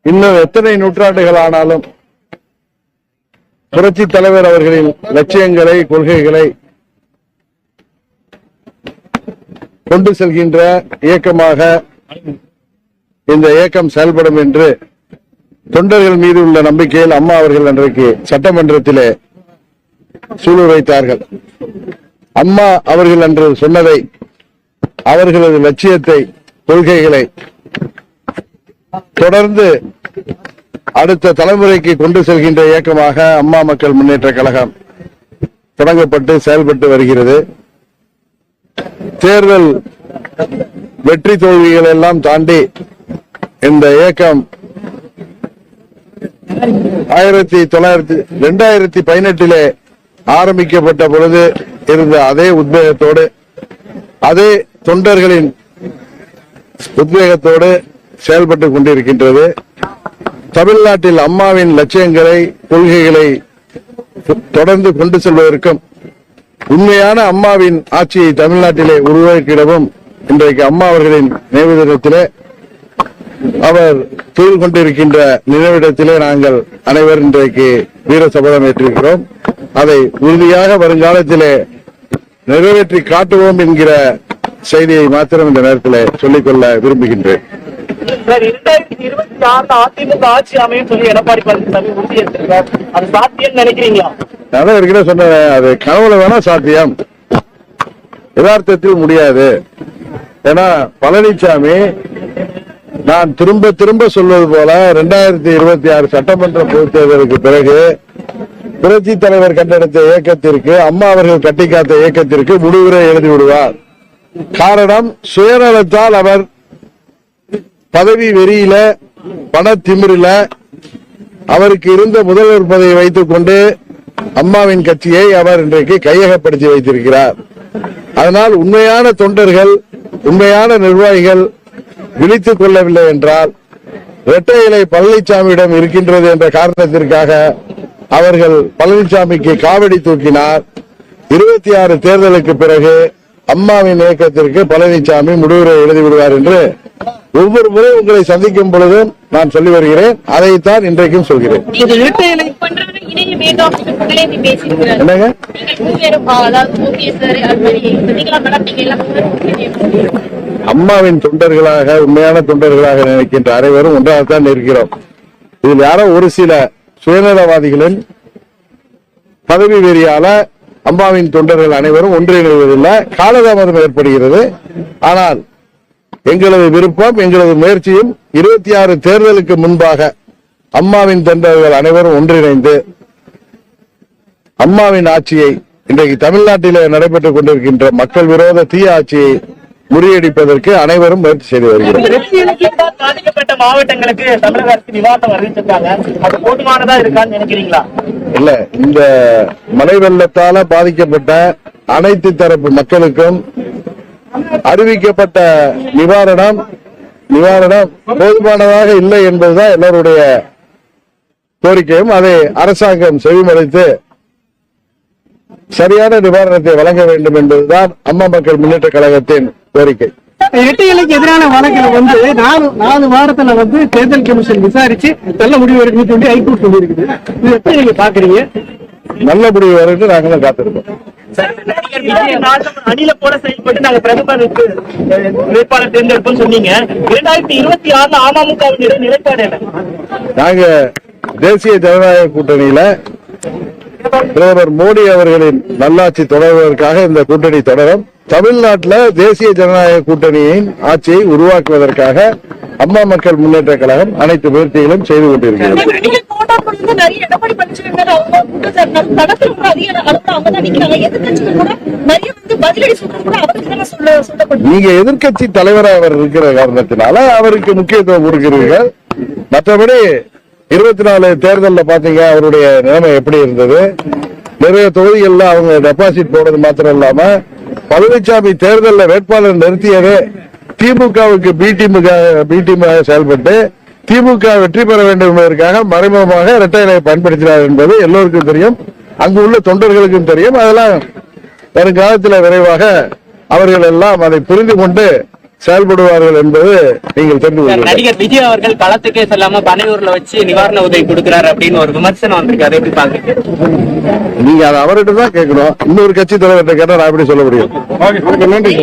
இன்னும் எத்தனை நூற்றாண்டுகள் ஆனாலும் புரட்சி தலைவர் அவர்களின் லட்சியங்களை, கொள்கைகளை கொண்டு செல்கின்ற இயக்கமாக இந்த இயக்கம் செயல்படும் என்று தொண்டர்கள் மீது உள்ள நம்பிக்கையில் அம்மா அவர்கள் அன்றைக்கு சட்டமன்றத்திலே சூழல் வைத்தார்கள். அம்மா அவர்கள் அன்று சொன்னதை, அவர்களது லட்சியத்தை, கொள்கைகளை தொடர்ந்து அடுத்த தலைமுறைக்கு கொண்டு செல்கின்ற இயக்கமாக அம்மா மக்கள் முன்னேற்ற கழகம் தொடங்கப்பட்டு செயல்பட்டு வருகிறது. தேர்தல் வெற்றி தோல்விகள் எல்லாம் தாண்டி இந்த இயக்கம் 2018 ஆரம்பிக்கப்பட்ட பொழுது இருந்த அதே உத்வேகத்தோடு, அதே தொண்டர்களின் உத்வேகத்தோடு செயல்பட்டுக் கொண்டிருக்கின்றது. தமிழ்நாட்டில் அம்மாவின் லட்சியங்களை, கொள்கைகளை தொடர்ந்து கொண்டு செல்வதற்கும் உண்மையான அம்மாவின் ஆட்சியை தமிழ்நாட்டிலே உருவாக்கிடவும் இன்றைக்கு அம்மா அவர்களின் நினைவு தினத்திலே, அவர் தொழில் கொண்டிருக்கின்ற நினைவிடத்திலே நாங்கள் அனைவரும் இன்றைக்கு வீர சபதம் ஏற்றிருக்கிறோம். அதை உறுதியாக வருங்காலத்திலே நிறைவேற்றி காட்டுவோம் என்கிற செய்தியை மாத்திரம் இந்த நேரத்தில் சொல்லிக்கொள்ள விரும்புகின்றேன். அதிமுக ஆட்சி அமையும் சொல்லி எடப்பாடி பழனிசாமி உறுதியேற்றிருக்கார். அது சாத்தியம் நினைக்கிறீங்களா? நான் ஏற்கனவே சொன்னேன், அது கனவுல வேணா சாத்தியம், யதார்த்தத்தில் முடியாது. ஏன்னா பழனிசாமி, நான் திரும்ப திரும்ப சொல்வது போல 2026 சட்டமன்ற பொதுத் தேர்தலுக்கு பிறகு புரட்சி தலைவர் கண்டெடுத்த இயக்கத்திற்கு, அம்மா அவர்கள் கட்டிக்காத்த இயக்கத்திற்கு முடிவுரை எழுதி விடுவார். காரணம், சுயநலத்தால் அவர் பதவி வெறியில, பண திமிரில, அவருக்கு இருந்த முதல்வர் பதவியை வைத்துக் கொண்டு அம்மாவின் கட்சியை அவர் இன்றைக்கு கையகப்படுத்தி வைத்திருக்கிறார். அதனால் உண்மையான தொண்டர்கள், உண்மையான நிர்வாகிகள் விழித்துக் கொள்ளவில்லை என்றால், இரட்டை இலை பழனிசாமியிடம் இருக்கின்றது என்ற காரணத்திற்காக அவர்கள் பழனிசாமிக்கு காவடி தூக்கினார். 26 தேர்தலுக்கு பிறகு அம்மாவின் இயக்கத்திற்கு பழனிசாமி முடிவுரை எழுதிவிடுவார் என்று ஒவ்வொரு முறை உங்களை சந்திக்கும் பொழுதும் நான் சொல்லி வருகிறேன். அதைத்தான் இன்றைக்கும் சொல்கிறேன். என்னங்க, அம்மாவின் தொண்டர்களாக, உண்மையான தொண்டர்களாக நினைக்கின்ற அனைவரும் ஒன்றாகத்தான் இருக்கிறோம். இதில் யாரோ ஒரு சில சுயநலவாதிகளின் பதவி வெறியால அம்மாவின் தொண்டர்கள் அனைவரும் ஒன்றிணைவதில்லை, காலதாமதம் ஏற்படுகிறது. ஆனால் எங்களது விருப்பம், எங்களது முயற்சியும் 26 தேர்தலுக்கு முன்பாக அம்மாவின் தொண்டர்கள் அனைவரும் ஒன்றிணைந்து அம்மாவின் ஆட்சியை, இன்றைக்கு தமிழ்நாட்டிலே நடைபெற்றுக் கொண்டிருக்கின்ற மக்கள் விரோத தீய ஆட்சியை முறியடிப்பதற்கு அனைவரும் முயற்சி செய்து வருகிறோம். பாதிக்கப்பட்ட மாவட்டங்களுக்கு தமிழக அரசு நிவாரணம் அறிவிச்சிருக்காங்க. அது போதுமானதா இருக்கான்னு நினைக்கிறீங்களா? இல்ல, இந்த மழை வெள்ளத்தால பாதிக்கப்பட்ட அனைத்து தரப்பு மக்களுக்கும் அறிவிக்கப்பட்ட நிவாரணம் போதுமானதாக இல்லை என்பதுதான் எல்லோருடைய கோரிக்கையும். அதை அரசாங்கம் செவிமடுத்து சரியான நிவாரணத்தை வழங்க வேண்டும் என்பதுதான் அம்மா மக்கள் முன்னேற்ற கழகத்தின் கோரிக்கை. இரட்டை இலைக்கு எதிரான வழக்கில் 4 வாரத்துல தேர்தல் கமிஷன் விசாரிச்சு நல்ல முடிவு எடுக்கணும்னு சொல்லி ஹைகோர்ட் சொல்லியிருக்குது. இது எப்படி நீங்க பாக்குறீங்க? நல்ல முடிவு வரைக்கும் நாங்களும் காத்திருக்கோம். அணில போல செயல்பட்டு நாங்க பிரதமருக்கு வேட்பாளர் தேர்ந்தெடுப்போம் சொன்னீங்க. 2026 அமமுகவினுடைய நிலைப்பாடு என்ன? நாங்க தேசிய ஜனநாயக கூட்டணியில பிரதமர் மோடி அவர்களின் நல்லாட்சி தொடர்வதற்காக இந்த கூட்டணி தொடரும். தமிழ்நாட்டில் தேசிய ஜனநாயக கூட்டணியின் ஆட்சியை உருவாக்குவதற்காக அம்மா மக்கள் முன்னேற்ற கழகம் அனைத்து முயற்சிகளும் செய்து கொண்டிருக்கிறது. நீங்க எதிர்கட்சி தலைவராக அவர் இருக்கிற காரணத்தினால அவருக்கு முக்கியத்துவம் கொடுக்கிறீர்கள். மற்றபடி 24 தேர்தலில் பாத்தீங்க அவருடைய நிலைமை எப்படி இருந்தது. நிறைய தொகுதிகள்ல அவங்க டெபாசிட் போடுறது மாத்திரம் இல்லாம பழனிசாமி தேர்தலில் வேட்பாளர் நிறுத்தியதே திமுகவுக்கு பி டீமாக செயல்பட்டு திமுக வெற்றி பெற வேண்டும் என்பதற்காக மறைமுகமாக இரட்டை இலையை பயன்படுத்தினார் என்பது எல்லோருக்கும் தெரியும், அங்கு உள்ள தொண்டர்களுக்கும் தெரியும். அதெல்லாம் வருங்காலத்தில் விரைவாக அவர்கள் எல்லாம் அதை புரிந்து கொண்டு செயல்படுவார்கள் என்பது நீங்கள் தெரிந்து கொள்ளுங்கள். நடிகர் விஜய் அவர்கள் களத்துக்கே செல்லாம பனையூர்ல வச்சு நிவாரண உதவி கொடுக்கிறாரு அப்படின்னு ஒரு விமர்சனம் வந்திருக்கு. அதை எப்படி பாக்குறீங்க? நீங்க அதை அவர்கிட்ட தான் கேட்கணும். இன்னொரு கட்சி தலைவர்கிட்ட கேட்டா நான் எப்படி சொல்ல முடியும்? நன்றி.